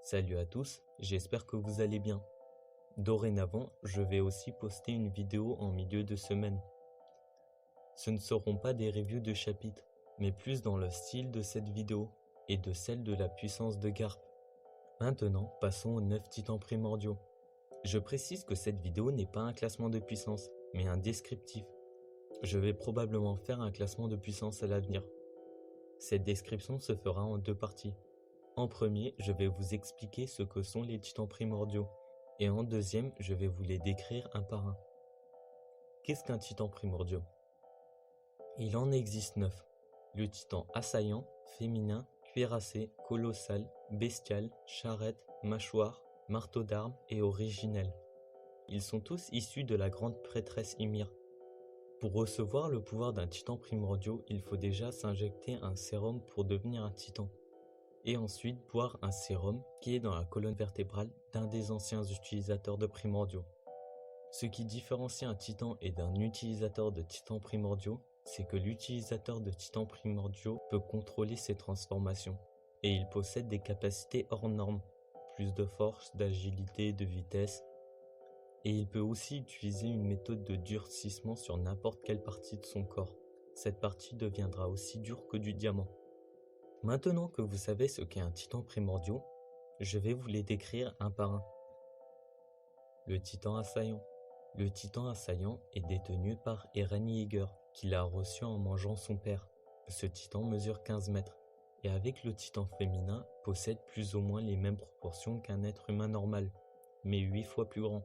Salut à tous, j'espère que vous allez bien. Dorénavant, je vais aussi poster une vidéo en milieu de semaine. Ce ne seront pas des reviews de chapitres, mais plus dans le style de cette vidéo et de celle de la puissance de Garp. Maintenant, passons aux 9 titans primordiaux. Je précise que cette vidéo n'est pas un classement de puissance, mais un descriptif. Je vais probablement faire un classement de puissance à l'avenir. Cette description se fera en 2 parties. En premier, je vais vous expliquer ce que sont les titans primordiaux, et en deuxième, je vais vous les décrire un par un. Qu'est-ce qu'un titan primordial? Il en existe 9. Le titan assaillant, féminin, cuirassé, colossal, bestial, charrette, mâchoire, marteau d'armes et originel. Ils sont tous issus de la grande prêtresse Ymir. Pour recevoir le pouvoir d'un titan primordial, il faut déjà s'injecter un sérum pour devenir un titan. Et ensuite boire un sérum qui est dans la colonne vertébrale d'un des anciens utilisateurs de primordiaux. Ce qui différencie un titan et d'un utilisateur de titans primordiaux, c'est que l'utilisateur de titans primordiaux peut contrôler ses transformations, et il possède des capacités hors normes, plus de force, d'agilité, de vitesse, et il peut aussi utiliser une méthode de durcissement sur n'importe quelle partie de son corps. Cette partie deviendra aussi dure que du diamant. Maintenant que vous savez ce qu'est un titan primordial, je vais vous les décrire un par un. Le titan assaillant. Le titan assaillant est détenu par Eren Yeager, qui l'a reçu en mangeant son père. Ce titan mesure 15 mètres, et avec le titan féminin, possède plus ou moins les mêmes proportions qu'un être humain normal, mais 8 fois plus grand.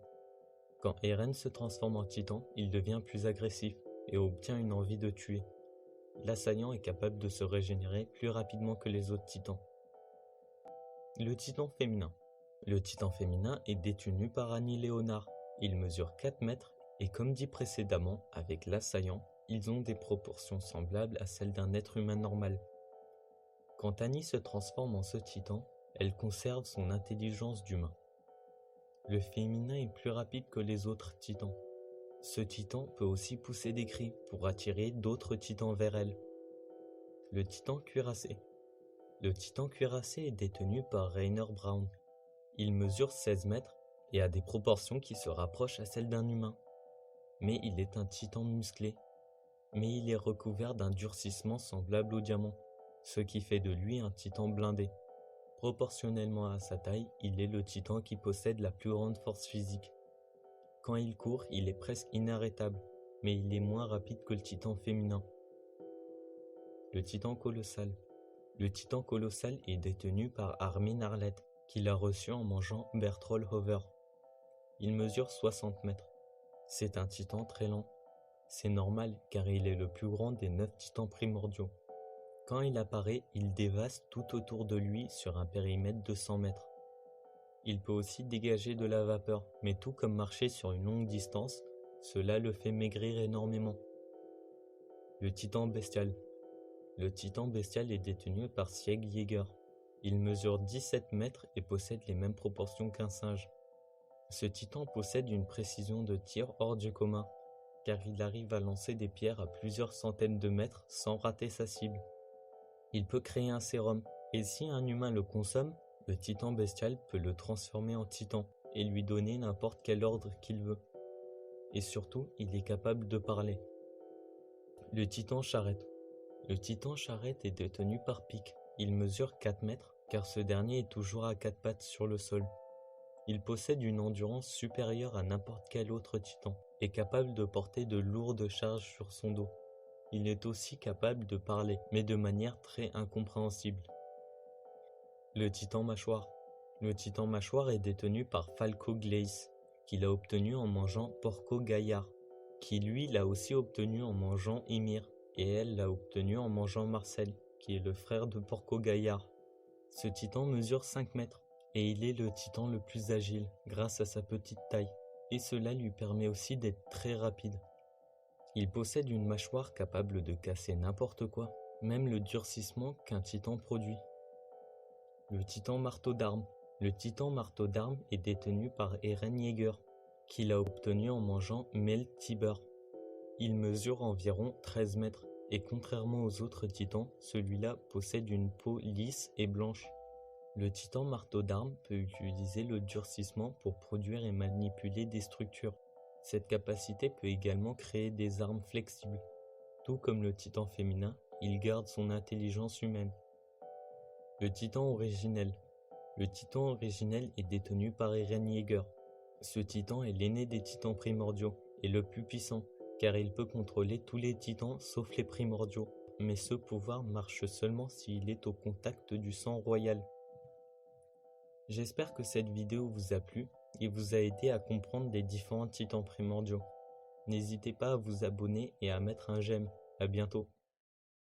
Quand Eren se transforme en titan, il devient plus agressif, et obtient une envie de tuer. L'assaillant est capable de se régénérer plus rapidement que les autres titans. Le titan féminin. Le titan féminin est détenu par Annie Léonard. Il mesure 4 mètres et comme dit précédemment, avec l'assaillant, ils ont des proportions semblables à celles d'un être humain normal. Quand Annie se transforme en ce titan, elle conserve son intelligence d'humain. Le féminin est plus rapide que les autres titans. Ce titan peut aussi pousser des cris pour attirer d'autres titans vers elle. Le titan cuirassé. Le titan cuirassé est détenu par Rainer Braun. Il mesure 16 mètres et a des proportions qui se rapprochent à celles d'un humain. Mais il est un titan musclé. Mais il est recouvert d'un durcissement semblable au diamant, ce qui fait de lui un titan blindé. Proportionnellement à sa taille, il est le titan qui possède la plus grande force physique. Quand il court, il est presque inarrêtable, mais il est moins rapide que le titan féminin. Le titan colossal. Le titan colossal est détenu par Armin Arleth, qui l'a reçu en mangeant Berthold Hover. Il mesure 60 mètres. C'est un titan très lent. C'est normal car il est le plus grand des 9 titans primordiaux. Quand il apparaît, il dévaste tout autour de lui sur un périmètre de 100 mètres. Il peut aussi dégager de la vapeur, mais tout comme marcher sur une longue distance, cela le fait maigrir énormément. Le titan bestial. Le titan bestial est détenu par Sieg Yeager. Il mesure 17 mètres et possède les mêmes proportions qu'un singe. Ce titan possède une précision de tir hors du commun, car il arrive à lancer des pierres à plusieurs centaines de mètres sans rater sa cible. Il peut créer un sérum, et si un humain le consomme, le titan bestial peut le transformer en titan et lui donner n'importe quel ordre qu'il veut. Et surtout, il est capable de parler. Le titan charrette. Le titan charrette est détenu par Pyke. Il mesure 4 mètres, car ce dernier est toujours à 4 pattes sur le sol. Il possède une endurance supérieure à n'importe quel autre titan, et capable de porter de lourdes charges sur son dos. Il est aussi capable de parler, mais de manière très incompréhensible. Le titan mâchoire. Le titan mâchoire est détenu par Falco Gleiss, qui l'a obtenu en mangeant Porco Gaillard, qui lui l'a aussi obtenu en mangeant Ymir, et elle l'a obtenu en mangeant Marcel, qui est le frère de Porco Gaillard. Ce titan mesure 5 mètres, et il est le titan le plus agile, grâce à sa petite taille, et cela lui permet aussi d'être très rapide. Il possède une mâchoire capable de casser n'importe quoi, même le durcissement qu'un titan produit. Le titan marteau d'armes. Le titan marteau d'armes est détenu par Eren Yeager, qui l'a obtenu en mangeant Mel Tiber. Il mesure environ 13 mètres, et contrairement aux autres titans, celui-là possède une peau lisse et blanche. Le titan marteau d'armes peut utiliser le durcissement pour produire et manipuler des structures. Cette capacité peut également créer des armes flexibles. Tout comme le titan féminin, il garde son intelligence humaine. Le titan originel. Le titan originel est détenu par Eren Yeager. Ce titan est l'aîné des titans primordiaux et le plus puissant, car il peut contrôler tous les titans sauf les primordiaux. Mais ce pouvoir marche seulement s'il est au contact du sang royal. J'espère que cette vidéo vous a plu et vous a aidé à comprendre les différents titans primordiaux. N'hésitez pas à vous abonner et à mettre un j'aime. À bientôt.